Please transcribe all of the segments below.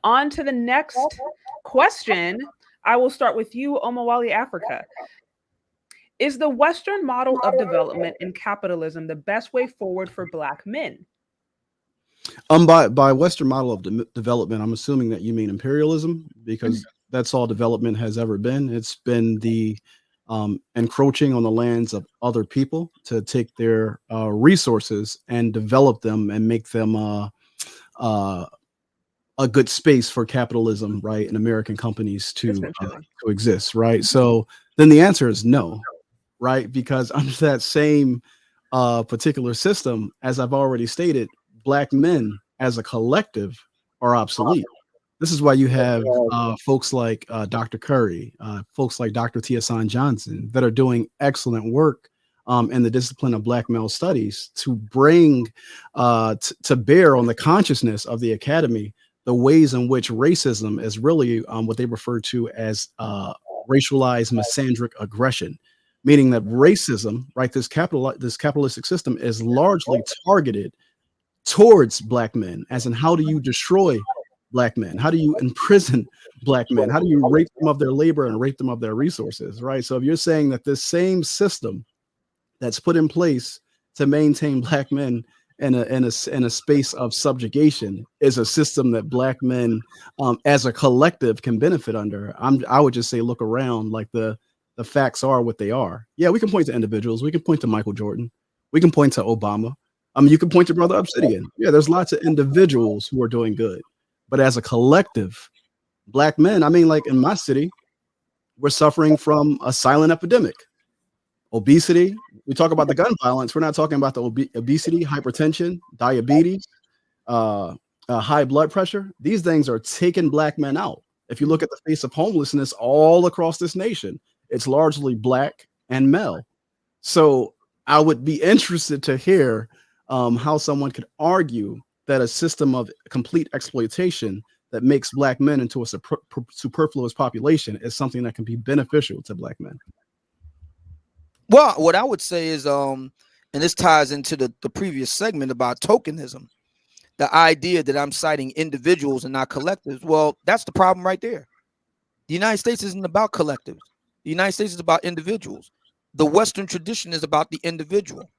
On to the next question. I will start with you, Omawali Africa. Is the Western model of development and capitalism the best way forward for Black men? By Western model of development, I'm assuming that you mean imperialism, because that's all development has ever been. It's been the encroaching on the lands of other people to take their resources and develop them and make them uh, a good space for capitalism, right, and American companies to exist, right? So then the answer is no, right? Because under that same particular system, as I've already stated, Black men as a collective are obsolete. This is why you have folks like Dr. Curry, folks like Dr. Tiasan Johnson that are doing excellent work in the discipline of Black male studies to bring to bear on the consciousness of the academy the ways in which racism is really what they refer to as racialized misandric aggression, meaning that racism, right, this capitalistic system is largely targeted towards Black men, as in how do you destroy Black men? How do you imprison Black men? How do you rape them of their labor and rape them of their resources, right? So if you're saying that this same system that's put in place to maintain Black men in a space of subjugation is a system that Black men as a collective can benefit under, I would just say look around. Like the facts are what they are. Yeah, we can point to individuals. We can point to Michael Jordan. We can point to Obama. I mean, you can point to Brother Obsidian. Yeah, there's lots of individuals who are doing good. But as a collective, Black men, I mean, like in my city, we're suffering from a silent epidemic. Obesity. We talk about the gun violence. We're not talking about the obesity, hypertension, diabetes, high blood pressure. These things are taking Black men out. If you look at the face of homelessness all across this nation, it's largely Black and male. So I would be interested to hear how someone could argue that a system of complete exploitation that makes Black men into a superfluous population is something that can be beneficial to Black men. Well, what I would say is, and this ties into the previous segment about tokenism, the idea that I'm citing individuals and not collectives. Well, that's the problem right there. The United States isn't about collectives. The United States is about individuals. The Western tradition is about the individual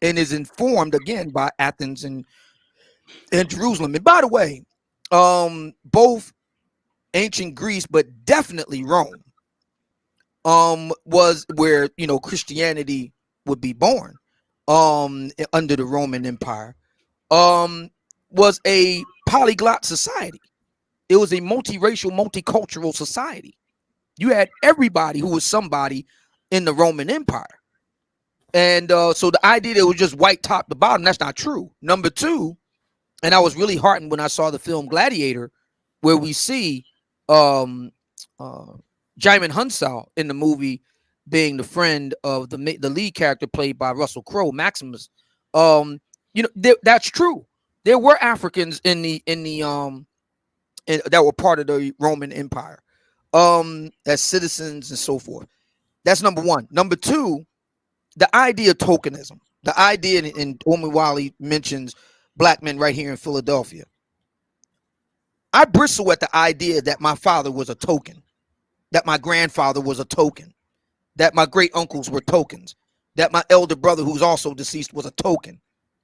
and is informed, again, by Athens and Jerusalem. And by the way, both ancient Greece, but definitely Rome, was where, you know, Christianity would be born under the Roman Empire, was a polyglot society. It was a multiracial, multicultural society. You had everybody who was somebody in the Roman Empire. And so the idea that it was just white top to bottom, that's not true. Number two, and I was really heartened when I saw the film Gladiator, where we see Jaimin Huntsau in the movie being the friend of the lead character played by Russell Crowe, Maximus. You know, that's true. There were Africans in that were part of the Roman Empire, as citizens and so forth. That's number one. Number two, the idea of tokenism. The idea, and Omawali mentions Black men right here in Philadelphia. I bristle at the idea that my father was a token, that my grandfather was a token, that my great uncles were tokens, that my elder brother, who's also deceased, was a token.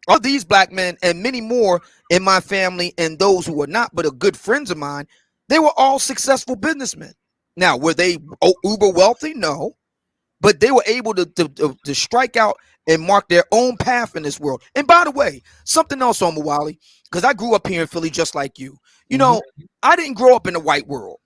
All these Black men and many more in my family, and those who were not, but are good friends of mine, they were all successful businessmen. Now, were they uber wealthy? No. But they were able to strike out and mark their own path in this world. And by the way, something else on Omawali, because I grew up here in Philly just like you. You know, I didn't grow up in the white world.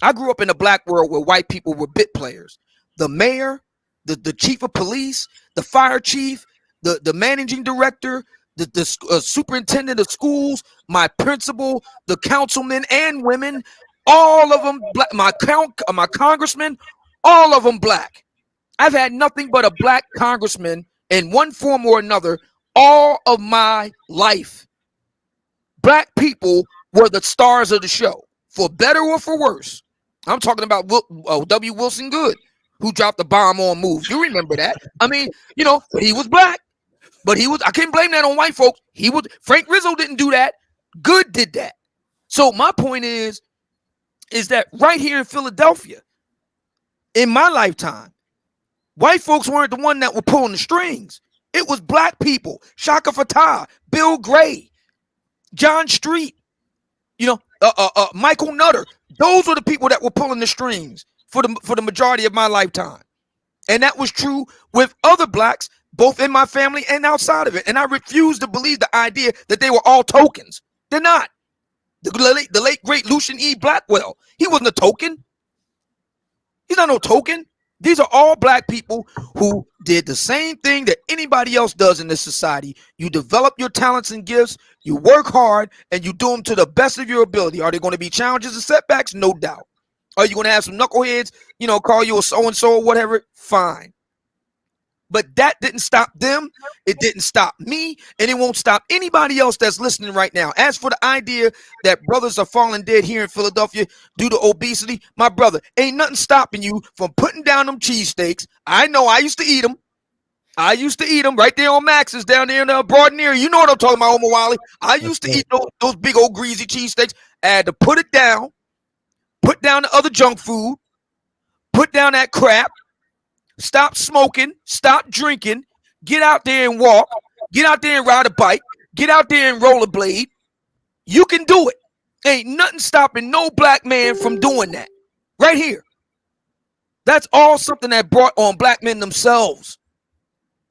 I grew up in a Black world where white people were bit players. The mayor, the chief of police, the fire chief, the managing director, the superintendent of schools, my principal, the councilmen and women, all of them Black. My congressman, all of them Black. I've had nothing but a Black congressman in one form or another all of my life. Black people were the stars of the show, for better or for worse. I'm talking about W. Wilson Good, who dropped the bomb on Move. You remember that? I mean, you know, he was Black, but I can't blame that on white folks. Frank Rizzo didn't do that. Good did that. So my point is that right here in Philadelphia, in my lifetime, white folks weren't the one that were pulling the strings. It was black people, Shaka Fatah, Bill Gray, John Street, Michael Nutter. Those were the people that were pulling the strings for the majority of my lifetime. And that was true with other blacks, both in my family and outside of it. And I refuse to believe the idea that they were all tokens. They're not. The late great Lucian E. Blackwell, he wasn't a token. He's not no token. These are all black people who did the same thing that anybody else does in this society. You develop your talents and gifts, you work hard, and you do them to the best of your ability. Are there going to be challenges and setbacks? No doubt. Are you going to have some knuckleheads, call you a so-and-so or whatever? Fine. But that didn't stop them. It didn't stop me. And it won't stop anybody else that's listening right now. As for the idea that brothers are falling dead here in Philadelphia due to obesity, my brother, ain't nothing stopping you from putting down them cheesesteaks. I know I used to eat them. I used to eat them right there on Max's down there in Broad area. You know what I'm talking about, Omar Wally. I used to eat those big old greasy cheesesteaks. I had to put it down, put down the other junk food, put down that crap. Stop smoking, stop drinking, get out there and walk, get out there and ride a bike, get out there and rollerblade. You can do it. Ain't nothing stopping no black man from doing that. Right here. That's all something that brought on black men themselves.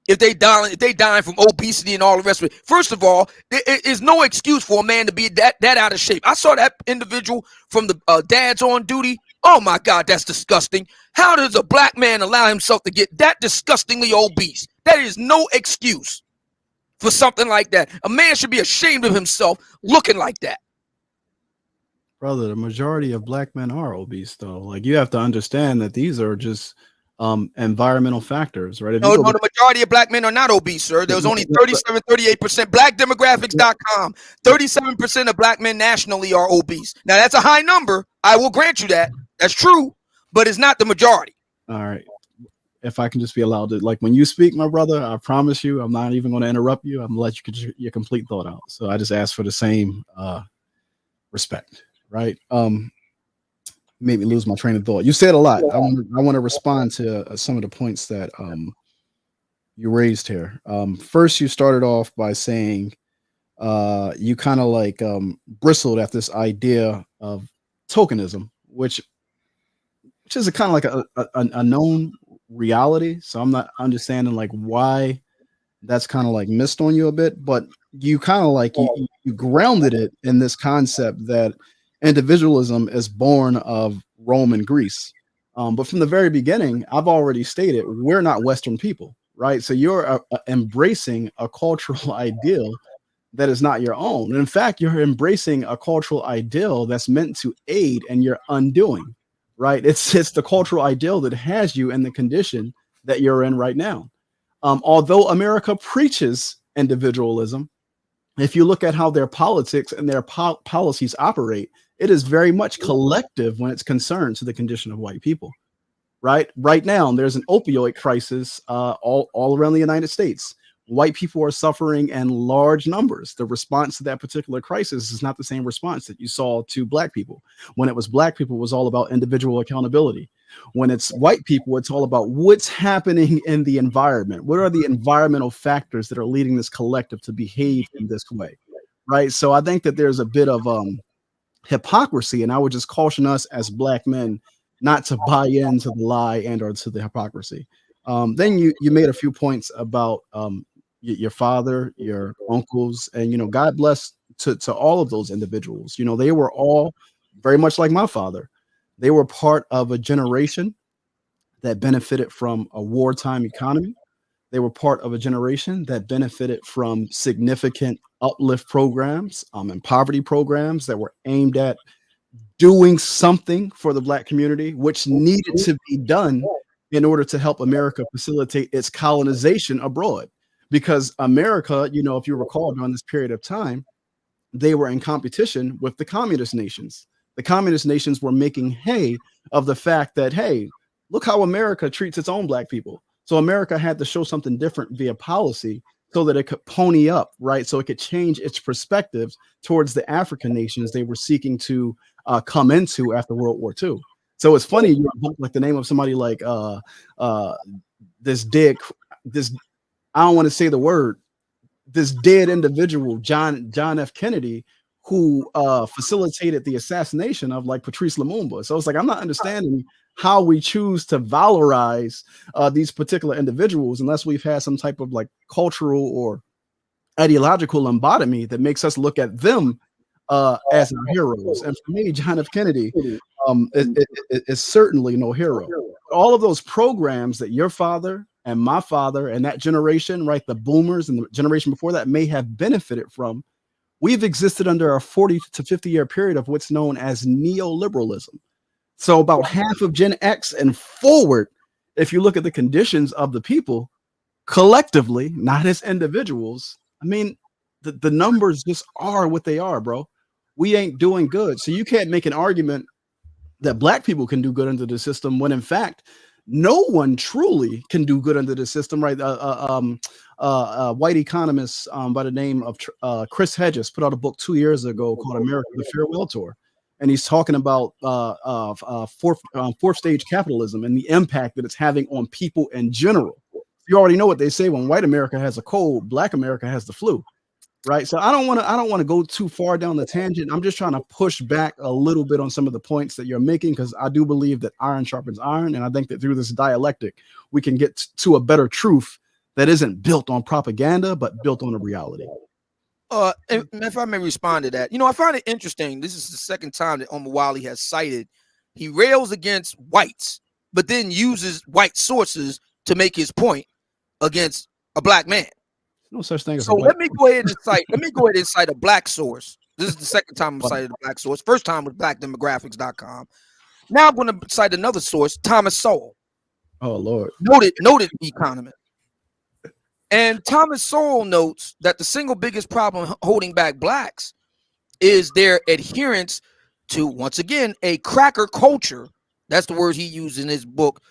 If they dying from obesity and all the rest of it. First of all, there is no excuse for a man to be that out of shape. I saw that individual from the Dads on Duty. Oh my God, that's disgusting. How does a black man allow himself to get that disgustingly obese? That is no excuse for something like that. A man should be ashamed of himself looking like that. Brother, the majority of black men are obese, though. Like, you have to understand that these are just environmental factors, right? No, the majority of black men are not obese, sir. There was only 37, 38%. Blackdemographics.com, 37% of black men nationally are obese. Now, that's a high number. I will grant you that. That's true, but it's not the majority. All right. If I can just be allowed to, like, when you speak, my brother, I promise you, I'm not even going to interrupt you. I'm going to let you get your complete thought out. So I just ask for the same respect, right? Made me lose my train of thought. You said a lot. I want to respond to some of the points that you raised here. First, you started off by saying you kind of like bristled at this idea of tokenism, which is a kind of like a known reality. So I'm not understanding like why that's kind of like missed on you a bit, but you kind of like you grounded it in this concept that individualism is born of Rome and Greece. But from the very beginning, I've already stated we're not Western people, right? So you're embracing a cultural ideal that is not your own. And in fact, you're embracing a cultural ideal that's meant to aid in your undoing, right? It's the cultural ideal that has you in the condition that you're in right now. Although America preaches individualism, if you look at how their politics and their policies operate, it is very much collective when it's concerned to the condition of white people, right? Right now, there's an opioid crisis all around the United States. White people are suffering in large numbers. The response to that particular crisis is not the same response that you saw to black people. When it was black people, it was all about individual accountability. When it's white people, it's all about what's happening in the environment. What are the environmental factors that are leading this collective to behave in this way, right? So I think that there's a bit of hypocrisy, and I would just caution us as black men not to buy into the lie and or to the hypocrisy. Then you made a few points about your father, your uncles, and God bless to all of those individuals. They were all very much like my father. They were part of a generation that benefited from a wartime economy. They were part of a generation that benefited from significant uplift programs and poverty programs that were aimed at doing something for the black community, which needed to be done in order to help America facilitate its colonization abroad. Because America, if you recall, during this period of time, they were in competition with the communist nations. The communist nations were making hay of the fact that, hey, look how America treats its own black people. So America had to show something different via policy so that it could pony up, right? So it could change its perspectives towards the African nations they were seeking to come into after World War II. So it's funny, you book like the name of somebody like this I don't want to say the word, this dead individual, John F. Kennedy, who facilitated the assassination of like Patrice Lumumba. So it's like, I'm not understanding how we choose to valorize these particular individuals unless we've had some type of like cultural or ideological embodiment that makes us look at them as our heroes. And for me, John F. Kennedy is certainly no hero. All of those programs that your father and my father and that generation, right, the boomers and the generation before that may have benefited from, we've existed under a 40 to 50 year period of what's known as neoliberalism. So about half of Gen X and forward, if you look at the conditions of the people collectively, not as individuals, I mean, the numbers just are what they are, bro. We ain't doing good. So you can't make an argument that black people can do good under the system when in fact, no one truly can do good under the system, right? White economist by the name of Chris Hedges put out a book 2 years ago called America, the Farewell Tour. And he's talking about fourth stage capitalism and the impact that it's having on people in general. You already know what they say: when white America has a cold, black America has the flu, right? So I don't want to go too far down the tangent. I'm just trying to push back a little bit on some of the points that you're making, because I do believe that iron sharpens iron, and I think that through this dialectic we can get to a better truth that isn't built on propaganda but built on a reality. If I may respond to that, I find it interesting. This is the second time that Omawali has cited, he rails against whites, but then uses white sources to make his point against a black man. No such thing as so let me go ahead and cite a black source. This is the second time I've cited a black source. First time was blackdemographics.com. Now I'm going to cite another source, Thomas Sowell. Oh Lord. Noted economist. And Thomas Sowell notes that the single biggest problem holding back blacks is their adherence to, once again, a cracker culture. That's the word he used in his book,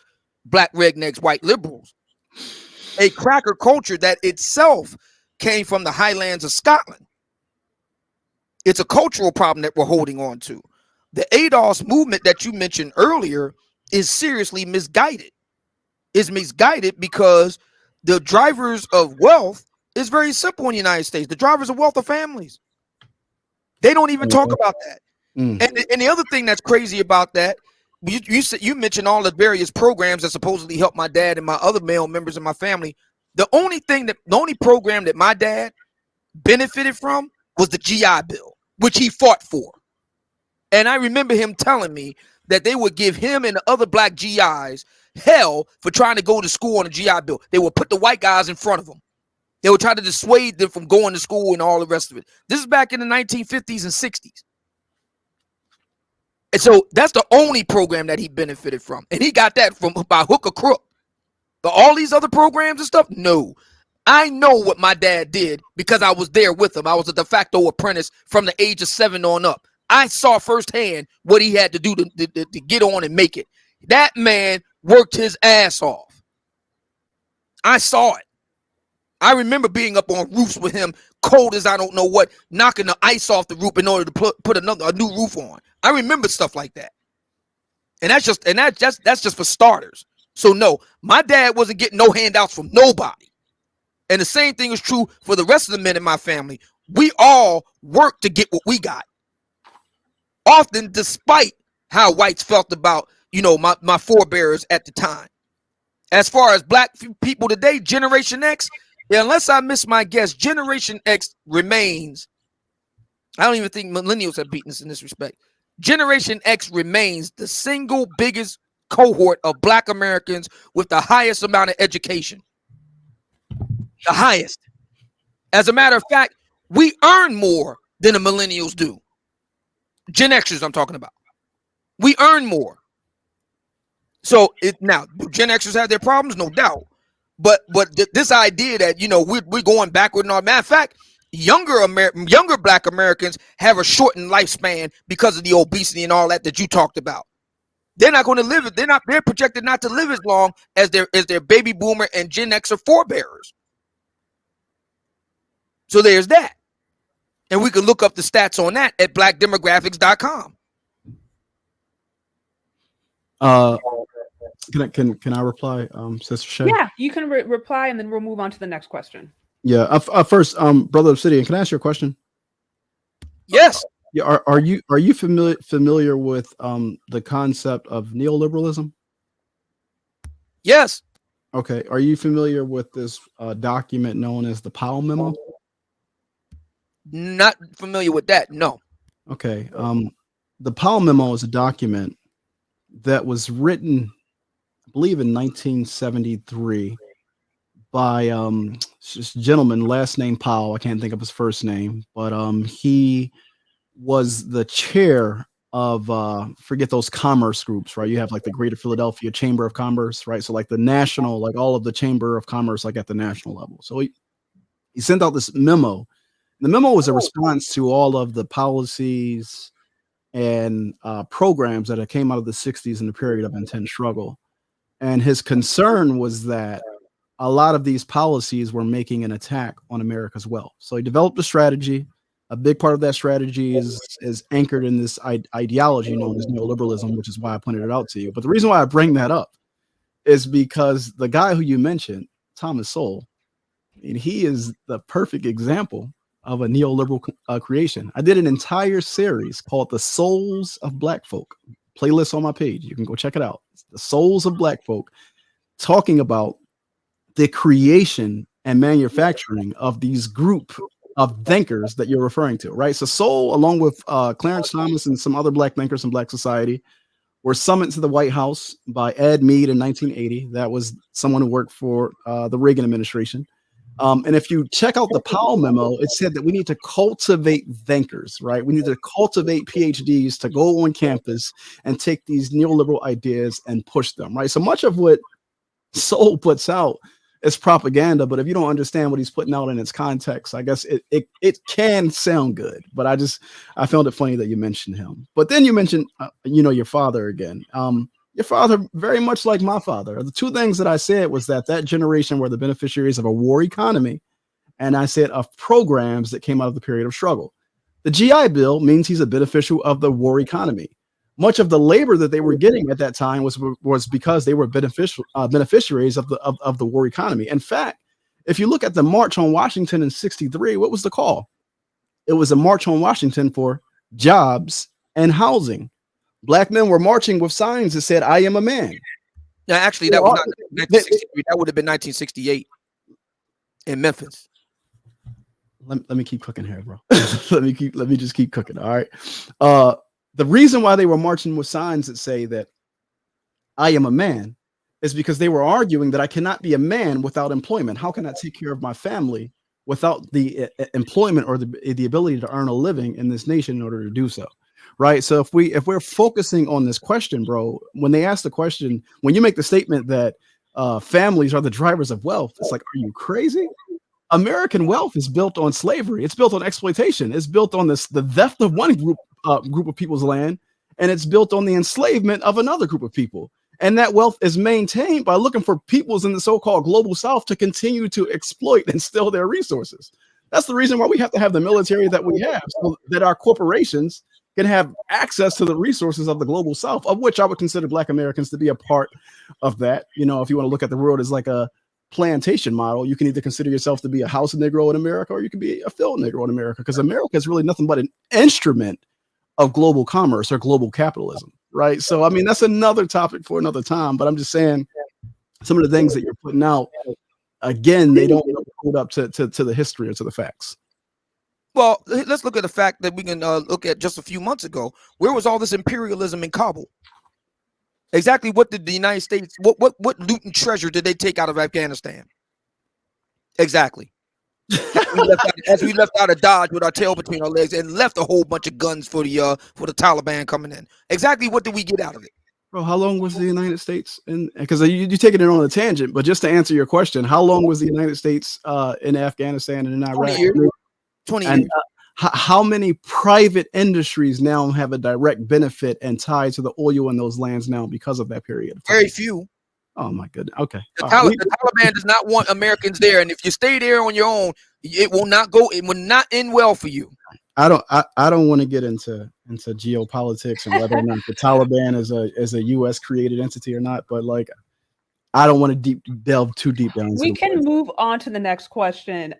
Black Rednecks, White Liberals. A cracker culture that itself came from the highlands of Scotland. It's a cultural problem that we're holding on to. The ADOS movement that you mentioned earlier is seriously misguided. It's misguided because the drivers of wealth is very simple in the United States. The drivers of wealth are families. They don't even talk about that. And the other thing that's crazy about that, you mentioned all the various programs that supposedly help my dad and my other male members of my family. The only program that my dad benefited from was the GI Bill, which he fought for. And I remember him telling me that they would give him and the other black GIs hell for trying to go to school on a GI Bill. They would put the white guys in front of them. They would try to dissuade them from going to school and all the rest of it. This is back in the 1950s and 60s. And so that's the only program that he benefited from. And he got that from by hook or crook. But all these other programs and stuff, no. I know what my dad did because I was there with him. I was a de facto apprentice from the age of 7 on up. I saw firsthand what he had to do to get on and make it. That man worked his ass off. I saw it. I remember being up on roofs with him, cold as I don't know what, knocking the ice off the roof in order to put a new roof on. I remember stuff like that. And that's just for starters. So no, my dad wasn't getting no handouts from nobody. And the same thing is true for the rest of the men in my family. We all worked to get what we got. Often despite how whites felt about, my forebears at the time. As far as black people today, Generation X, unless I miss my guess, Generation X remains. I don't even think millennials have beaten us in this respect. Generation X remains the single biggest cohort of black Americans with the highest amount of education. The highest. As a matter of fact, we earn more than the millennials do. Gen Xers I'm talking about. We earn more. So now, do Gen Xers have their problems? No doubt. But this idea that, we're going backward. Matter of fact, younger black Americans have a shortened lifespan because of the obesity and all that you talked about. They're not going to live it. They're projected not to live as long as their baby boomer and Gen Xer forebearers. So there's that. And we can look up the stats on that at blackdemographics.com. Can I reply, Sister Shay? Yeah, you can reply, and then we'll move on to the next question. Yeah. First, Brother Obsidian, can I ask you a question? Yes. Yeah. Are you familiar with the concept of neoliberalism? Yes. Okay. Are you familiar with this document known as the Powell Memo? Not familiar with that. No. Okay. The Powell Memo is a document that was written, I believe, in 1973 by this gentleman, last name Powell. I can't think of his first name, but he was the chair of forget those commerce groups, right? You have like the Greater Philadelphia Chamber of Commerce, right? So like the national, like all of the Chamber of Commerce, like at the national level. So he sent out this memo. The memo was a response to all of the policies and programs that came out of the 60s in the period of intense struggle. And his concern was that a lot of these policies were making an attack on America's wealth. So he developed a strategy. A big part of that strategy is anchored in this ideology known as neoliberalism, which is why I pointed it out to you. But the reason why I bring that up is because the guy who you mentioned, Thomas Sowell, I mean, he is the perfect example of a neoliberal creation. I did an entire series called The Souls of Black Folk, playlist on my page. You can go check it out. It's The Souls of Black Folk, talking about the creation and manufacturing of these group of thinkers that you're referring to, right? So Sowell, along with Clarence Thomas and some other Black thinkers in Black society, were summoned to the White House by Ed Mead in 1980. That was someone who worked for the Reagan administration. And if you check out the Powell memo, it said that we need to cultivate thinkers, right? We need to cultivate PhDs to go on campus and take these neoliberal ideas and push them, right? So much of what Sowell puts out is propaganda, but if you don't understand what he's putting out in its context, I guess it can sound good. But I found it funny that you mentioned him. But then you mentioned, your father again. Your father, very much like my father. The two things that I said was that generation were the beneficiaries of a war economy, and I said of programs that came out of the period of struggle. The GI Bill means he's a beneficial of the war economy. Much of the labor that they were getting at that time was because they were beneficiaries of the war economy. In fact, if you look at the March on Washington in '63, what was the call? It was a march on Washington for jobs and housing. Black men were marching with signs that said, "I am a man." Now, actually, that was not 1963. That would have been 1968 in Memphis. Let me keep cooking here, bro. let me just keep cooking. All right. The reason why they were marching with signs that say that I am a man is because they were arguing that I cannot be a man without employment. How can I take care of my family without the employment or the ability to earn a living in this nation in order to do so? Right. So if we're focusing on this question, bro, when they ask the question, when you make the statement that families are the drivers of wealth, it's like, are you crazy? American wealth is built on slavery. It's built on exploitation. It's built on the theft of one group of people's land, and it's built on the enslavement of another group of people. And that wealth is maintained by looking for peoples in the so-called global South to continue to exploit and steal their resources. That's the reason why we have to have the military that we have, so that our corporations can have access to the resources of the global South, of which I would consider Black Americans to be a part of that. You know, if you want to look at the world as like a plantation model, you can either consider yourself to be a house Negro in America, or you can be a field Negro in America, because America is really nothing but an instrument of global commerce or global capitalism, right? So, I mean, that's another topic for another time, but I'm just saying some of the things that you're putting out, again, they don't hold up to the history or to the facts. Well, let's look at the fact that we can look at just a few months ago. Where was all this imperialism in Kabul? Exactly what did the United States, what loot and treasure did they take out of Afghanistan? Exactly. As we left out of Dodge with our tail between our legs and left a whole bunch of guns for the Taliban coming in. Exactly what did we get out of it? Bro, how long was the United States in? Because you're taking it on a tangent, but just to answer your question, how long was the United States in Afghanistan and in Iraq? 20 years. 20 years. And how many private industries now have a direct benefit and tie to the oil in those lands now because of that period of time? Very few. Oh my goodness. Okay. The All right. the Taliban does not want Americans there, and if you stay there on your own, it will not go. It will not end well for you. I don't want to get into geopolitics and whether or not the Taliban is a U.S. created entity or not, but like I don't want to delve too deep down into We the can words. move on to the next question.